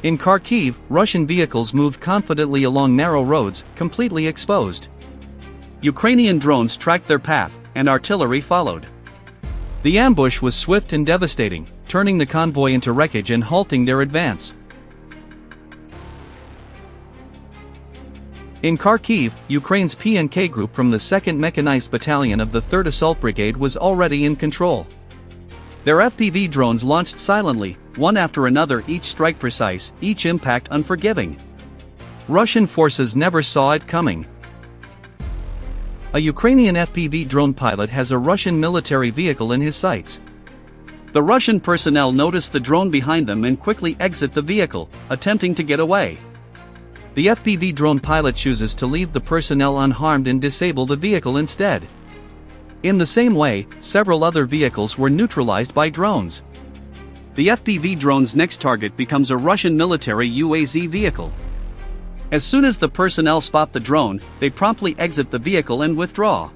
In Kharkiv, Russian vehicles moved confidently along narrow roads, completely exposed. Ukrainian drones tracked their path, and artillery followed. The ambush was swift and devastating, turning the convoy into wreckage and halting their advance. In Kharkiv, Ukraine's PNK group from the 2nd Mechanized Battalion of the 3rd Assault Brigade was already in control. Their FPV drones launched silently, one after another, each strike precise, each impact unforgiving. Russian forces never saw it coming. A Ukrainian FPV drone pilot has a Russian military vehicle in his sights. The Russian personnel notice the drone behind them and quickly exit the vehicle, attempting to get away. The FPV drone pilot chooses to leave the personnel unharmed and disable the vehicle instead. In the same way, several other vehicles were neutralized by drones. The FPV drone's next target becomes a Russian military UAZ vehicle. As soon as the personnel spot the drone, they promptly exit the vehicle and withdraw.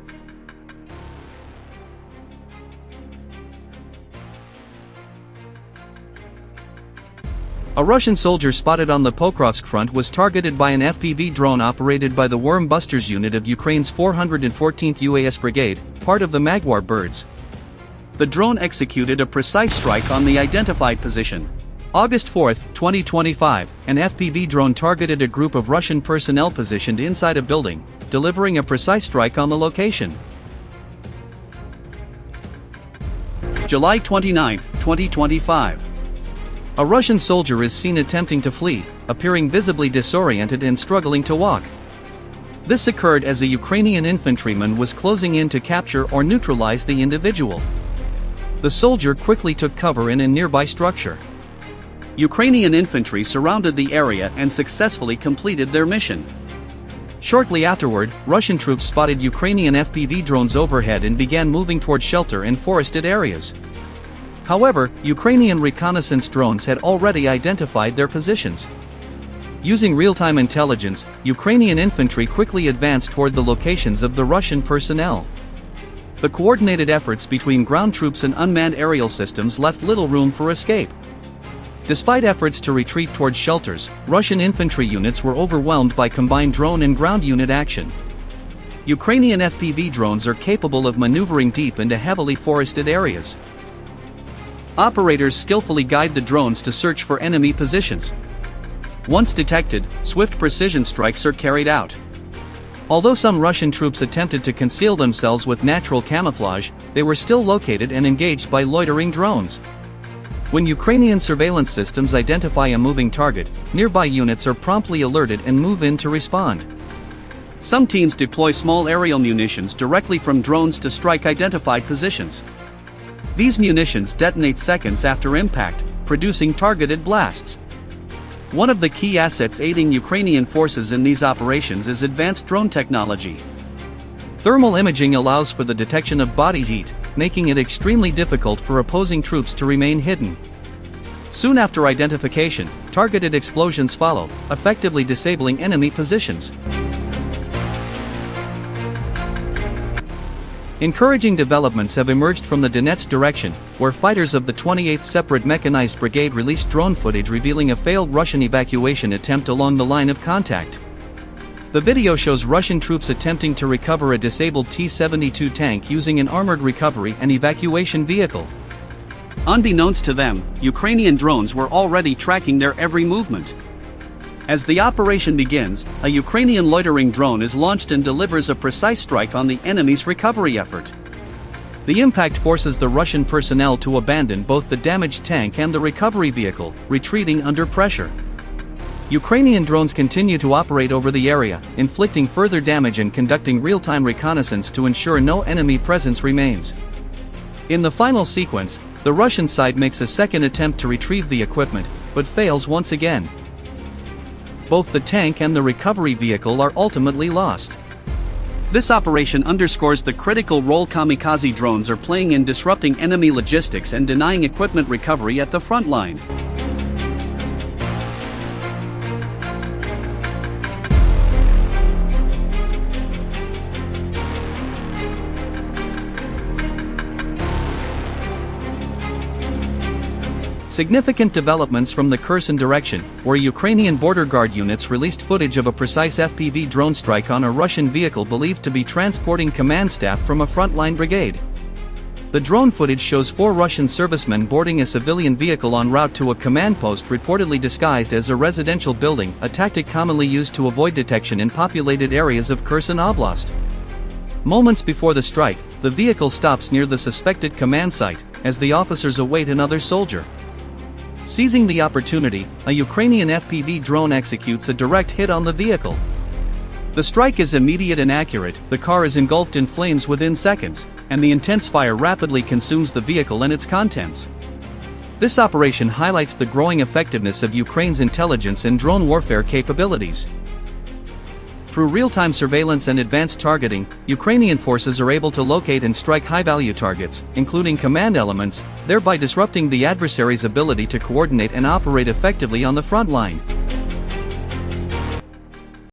A Russian soldier spotted on the Pokrovsk front was targeted by an FPV drone operated by the Worm Busters unit of Ukraine's 414th UAS Brigade, part of the Magwar birds. The drone executed a precise strike on the identified position. August 4, 2025, an FPV drone targeted a group of Russian personnel positioned inside a building, delivering a precise strike on the location. July 29, 2025. A Russian soldier is seen attempting to flee, appearing visibly disoriented and struggling to walk. This occurred as a Ukrainian infantryman was closing in to capture or neutralize the individual. The soldier quickly took cover in a nearby structure. Ukrainian infantry surrounded the area and successfully completed their mission. Shortly afterward, Russian troops spotted Ukrainian FPV drones overhead and began moving toward shelter in forested areas. However, Ukrainian reconnaissance drones had already identified their positions. Using real-time intelligence, Ukrainian infantry quickly advanced toward the locations of the Russian personnel. The coordinated efforts between ground troops and unmanned aerial systems left little room for escape. Despite efforts to retreat toward shelters, Russian infantry units were overwhelmed by combined drone and ground unit action. Ukrainian FPV drones are capable of maneuvering deep into heavily forested areas. Operators skillfully guide the drones to search for enemy positions. Once detected, swift precision strikes are carried out. Although some Russian troops attempted to conceal themselves with natural camouflage, they were still located and engaged by loitering drones. When Ukrainian surveillance systems identify a moving target, nearby units are promptly alerted and move in to respond. Some teams deploy small aerial munitions directly from drones to strike identified positions. These munitions detonate seconds after impact, producing targeted blasts. One of the key assets aiding Ukrainian forces in these operations is advanced drone technology. Thermal imaging allows for the detection of body heat, making it extremely difficult for opposing troops to remain hidden. Soon after identification, targeted explosions follow, effectively disabling enemy positions. Encouraging developments have emerged from the Donetsk direction, where fighters of the 28th Separate Mechanized Brigade released drone footage revealing a failed Russian evacuation attempt along the line of contact. The video shows Russian troops attempting to recover a disabled T-72 tank using an armored recovery and evacuation vehicle. Unbeknownst to them, Ukrainian drones were already tracking their every movement. As the operation begins, a Ukrainian loitering drone is launched and delivers a precise strike on the enemy's recovery effort. The impact forces the Russian personnel to abandon both the damaged tank and the recovery vehicle, retreating under pressure. Ukrainian drones continue to operate over the area, inflicting further damage and conducting real-time reconnaissance to ensure no enemy presence remains. In the final sequence, the Russian side makes a second attempt to retrieve the equipment, but fails once again. Both the tank and the recovery vehicle are ultimately lost. This operation underscores the critical role kamikaze drones are playing in disrupting enemy logistics and denying equipment recovery at the front line. Significant developments from the Kherson direction, where Ukrainian border guard units released footage of a precise FPV drone strike on a Russian vehicle believed to be transporting command staff from a frontline brigade. The drone footage shows 4 Russian servicemen boarding a civilian vehicle en route to a command post reportedly disguised as a residential building, a tactic commonly used to avoid detection in populated areas of Kherson Oblast. Moments before the strike, the vehicle stops near the suspected command site, as the officers await another soldier. Seizing the opportunity, a Ukrainian FPV drone executes a direct hit on the vehicle. The strike is immediate and accurate, the car is engulfed in flames within seconds, and the intense fire rapidly consumes the vehicle and its contents. This operation highlights the growing effectiveness of Ukraine's intelligence and drone warfare capabilities. Through real-time surveillance and advanced targeting, Ukrainian forces are able to locate and strike high-value targets, including command elements, thereby disrupting the adversary's ability to coordinate and operate effectively on the front line.